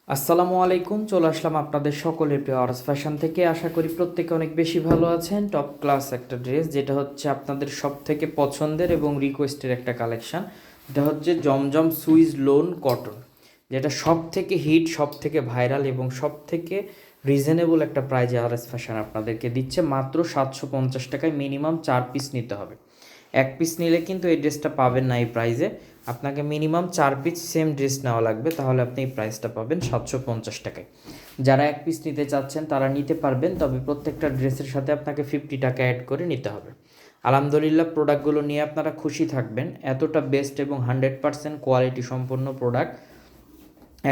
আসসালামু আলাইকুম, চলে আসলাম আপনাদের সকলের প্রিয় আরস ফ্যাশন থেকে। আশা করি প্রত্যেকে অনেক বেশি ভালো আছেন। টপ ক্লাস একটা ড্রেস, যেটা হচ্ছে আপনাদের সব থেকে পছন্দের এবং রিকোয়েস্টের একটা কালেকশন। এটা হচ্ছে জমজম সুইস লোন কটন, যেটা সব থেকে হিট, সব থেকে ভাইরাল এবং সব থেকে রিজনেবল একটা প্রাইজে আরএস ফ্যাশন আপনাদেরকে দিচ্ছে মাত্র 750 টাকায়। মিনিমাম 4 পিস নিতে হবে। 1 পিস নিলে কিন্তু এই ড্রেসটা পাবেন না এই প্রাইজে। আপনাকে মিনিমাম 4 পিস সেম ড্রেস নেওয়া লাগবে, তাহলে আপনি এই প্রাইসটা পাবেন 750 টাকায়। যারা 1 পিস নিতে চাচ্ছেন তারা নিতে পারবেন, তবে প্রত্যেকটা ড্রেসের সাথে আপনাকে 50 টাকা অ্যাড করে নিতে হবে। আলহামদুলিল্লাহ, প্রোডাক্টগুলো নিয়ে আপনারা খুশি থাকবেন। এতটা বেস্ট এবং 100% কোয়ালিটি সম্পন্ন প্রোডাক্ট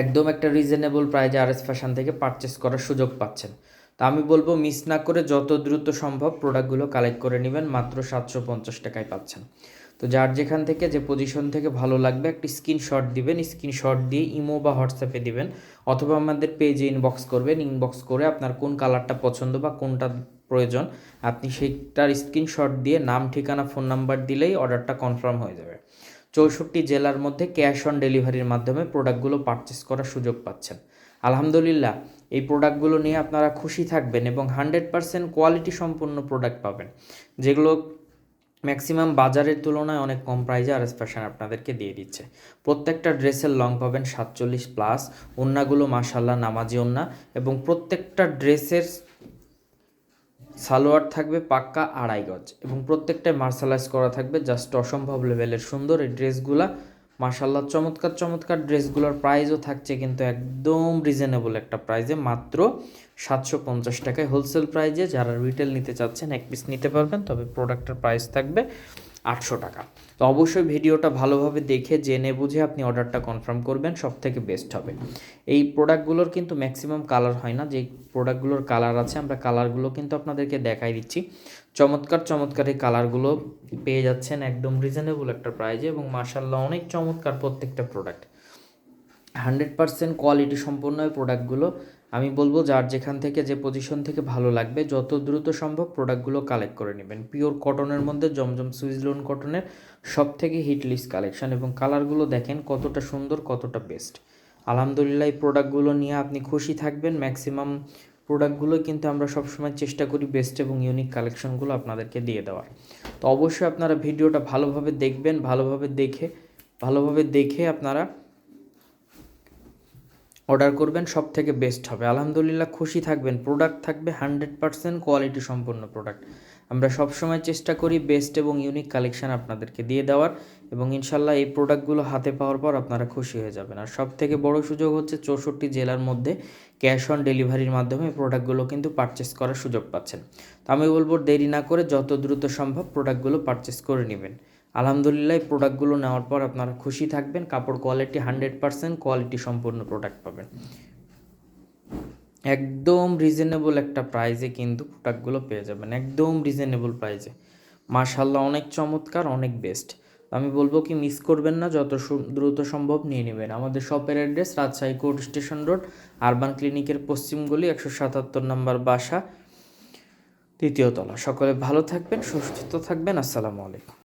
একদম একটা রিজনেবল প্রাইজে আরএস ফ্যাশন থেকে পারচেস করার সুযোগ পাচ্ছেন। তা আমি বলবো মিস না করে যত দ্রুত সম্ভব প্রোডাক্টগুলো কালেক্ট করে নেবেন। মাত্র 750 টাকায় পাচ্ছেন। তো যার যেখান থেকে যে পজিশন থেকে ভালো লাগবে একটি স্ক্রিনশট দিবেন, স্ক্রিনশট দিয়ে ইমো বা হোয়াটসঅ্যাপে দিবেন, অথবা আমাদের পেজে ইনবক্স করবেন। ইনবক্স করে আপনার কোন কালারটা পছন্দ বা কোনটা প্রয়োজন আপনি সেইটার স্ক্রিনশট দিয়ে নাম, ঠিকানা, ফোন নাম্বার দিলেই অর্ডারটা কনফার্ম হয়ে যাবে। 64 জেলার মধ্যে ক্যাশ অন ডেলিভারির মাধ্যমে প্রোডাক্টগুলো পারচেস করার সুযোগ পাচ্ছেন। আলহামদুলিল্লাহ, এই প্রোডাক্টগুলো নিয়ে আপনারা খুশি থাকবেন এবং 100% কোয়ালিটি সম্পন্ন প্রোডাক্ট পাবেন, যেগুলো ম্যাক্সিমাম বাজারের তুলনায় অনেক কম প্রাইজে আরএস ফ্যাশন আপনাদেরকে দিয়ে দিচ্ছে। প্রত্যেকটা ড্রেসের লং পাবেন 47+। ওন্নাগুলো মাশাল্লাহ নামাজি ওন্না, এবং প্রত্যেকটা ড্রেসের সালোয়ার থাকবে পাক্কা 2.5 গজ, এবং প্রত্যেকটায় মার্শালাইজ করা থাকবে। জাস্ট অসম্ভব লেভেলের সুন্দর এই ড্রেসগুলা। মাশাল্লাহ, চমৎকার চমৎকার ড্রেসগুলোর প্রাইসও থাকছে কিন্তু একদম রিজনেবল একটা প্রাইজে, মাত্র 750 টাকায় হোলসেল প্রাইজে। যারা রিটেল নিতে চাচ্ছেন 1 পিস নিতে পারবেন, তবে প্রোডাক্টের প্রাইস থাকবে 800 টাকা। তো অবশ্যই ভিডিওটা ভালোভাবে দেখে জেনে বুঝে আপনি অর্ডারটা কনফার্ম করবেন, সব থেকে বেস্ট হবে। এই প্রোডাক্টগুলোর কিন্তু ম্যাক্সিমাম কালার হয় না, যে প্রোডাক্টগুলোর কালার আছে আমরা কালারগুলো কিন্তু আপনাদেরকে দেখাই দিচ্ছি। চমৎকার চমৎকার এই কালারগুলো পেয়ে যাচ্ছেন একদম রিজনেবল একটা প্রাইজে, এবং মার্শাল্লাহ অনেক চমৎকার প্রত্যেকটা প্রোডাক্ট। 100% কোয়ালিটি সম্পন্ন এই প্রোডাক্টগুলো। আমি বলবো যার যেখান থেকে যে পজিশন থেকে ভালো লাগবে যত দ্রুত সম্ভব প্রোডাক্টগুলো কালেক্ট করে নেবেন। পিওর কটনের মধ্যে জমজম সুইস লোন কটনের সব থেকে হিট লিস্ট কালেকশন, এবং কালারগুলো দেখেন কতটা সুন্দর, কতটা বেস্ট। আলহামদুলিল্লাহ, এই প্রোডাক্টগুলো নিয়ে আপনি খুশি থাকবেন। ম্যাক্সিমাম প্রোডাক্টগুলো কিন্তু আমরা সবসময় চেষ্টা করি বেস্ট এবং ইউনিক কালেকশনগুলো আপনাদেরকে দিয়ে দেওয়ার। তো অবশ্যই আপনারা ভিডিওটা ভালোভাবে দেখবেন, ভালোভাবে দেখে আপনারা অর্ডার করবেন, সব থেকে বেস্ট হবে। আলহামদুলিল্লাহ, খুশি থাকবেন। প্রোডাক্ট থাকবে 100% কোয়ালিটি সম্পন্ন প্রোডাক্ট। আমরা সবসময় চেষ্টা করি বেস্ট এবং ইউনিক কালেকশান আপনাদেরকে দিয়ে দেওয়ার, এবং ইনশাল্লাহ এই প্রোডাক্টগুলো হাতে পাওয়ার পর আপনারা খুশি হয়ে যাবেন। আর সব থেকে বড় সুযোগ হচ্ছে 64 জেলার মধ্যে ক্যাশ অন ডেলিভারির মাধ্যমে প্রোডাক্টগুলো কিন্তু পারচেস করার সুযোগ পাচ্ছেন। তো আমি বলবো দেরি না করে যত দ্রুত সম্ভব প্রোডাক্টগুলো পারচেস করে নেবেন। আলহামদুলিল্লাহ, এই প্রোডাক্টগুলো নেওয়ার পর আপনারা খুশি থাকবেন। কাপড় কোয়ালিটি 100% কোয়ালিটি সম্পূর্ণ প্রোডাক্ট পাবেন একদম রিজনেবল একটা প্রাইজে, কিন্তু প্রোডাক্টগুলো পেয়ে যাবেন একদম রিজনেবল প্রাইজে। মাশাল্লাহ, অনেক চমৎকার, অনেক বেস্ট। আমি বলবো কি মিস করবেন না, যত দ্রুত সম্ভব নিয়ে নেবেন। আমাদের শপের address Rajshahi court station road, urban ক্লিনিকের পশ্চিম গলি, 177 নম্বর বাসা, 3য় তলা। সকলে ভালো থাকবেন, সুস্থ থাকবেন। আসসালামু আলাইকুম।